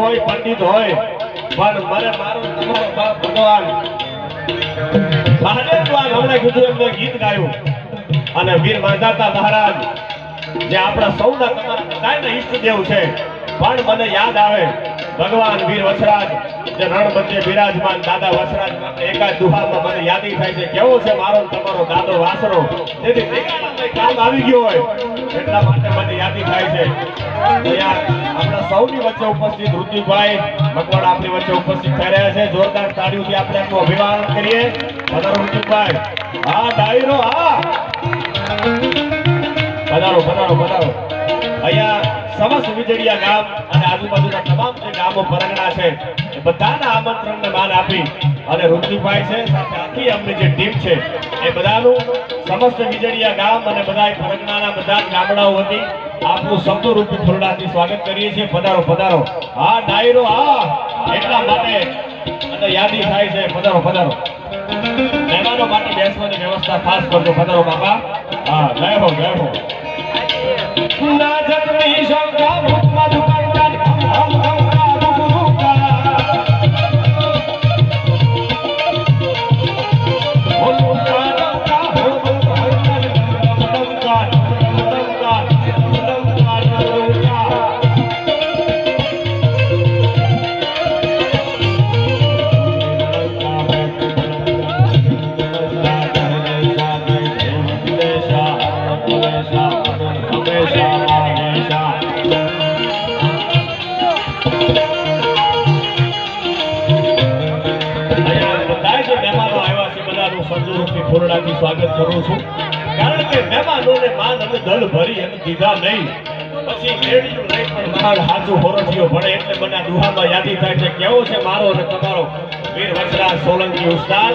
હોય પંડિત હોય પણ મને મારો તમારો બાપ ભગવાન મહાદેવવાલ હમણાં કીધું એમ મેં ગીત ગાયું અને વીર માંધાતા મહારાજ જે આપણા સૌના તમારા બધાના ઈષ્ટદેવ છે પણ મને યાદ આવે ભગવાન વીર વસરાજ જે રણ મધ્ય બિરાજમાન દાદા વસરાજ માટે એકાદ દુહામાં મને યાદી થાય છે કેવો છે મારો તમારો દાદો વાસરો તેથી દેખાડામાં કામ આવી ગયો હોય એટલા માટે મને યાદી થાય છે આપણા સૌની વચ્ચે ઉપસ્થિત ઋતિકભાઈ મકવાડા આપણી વચ્ચે ઉપસ્થિત થઈ રહ્યા છે જોરદાર તાળીઓથી આપણે એમનું અભિવાદન કરીએ પધારો ઋતિકભાઈ હા ડાયરો હા પધારો પધારો પધારો અહીંયા સમસ્ત વિજડિયા ગામ અને આજુબાજુના તમામ જે ગામો પરગણા છે એ બધાના આમંત્રણને માન આપી અને ઋતિકભાઈ છે સાથે આખી અમની જે ટીમ છે એ બધાનું સમસ્ત વિજડિયા ગામ અને બધા પરગણાના બધા ગામડાઓ વતી આપનું શબ્દરૂપી ફૂલડાથી સ્વાગત કરીએ છીએ પધારો પધારો હા ડાયરો હા એટલા માટે અને યાદી થાય છે પધારો પધારો મહેમાનો માટે બેસવાની વ્યવસ્થા ખાસ કરજો પધારો બાપા હા જય હો ના જગની શંકા ભૂતમાં દુકાનદાર હમ કા દુરુકા ફૂલડાથી સ્વાગત કરું છું કારણ કે મહેમાનોને માન અને દલ ભરી અને દીધા નહીં પછી મેળ્યું નહીં પણ મહાન હાજુ હોરઠિયો ભણે એટલે મને દુહામાં યાદી થાય છે કેવો છે મારો અને તમારો વીર વસરાજ સોલંકી ઉસ્તાદ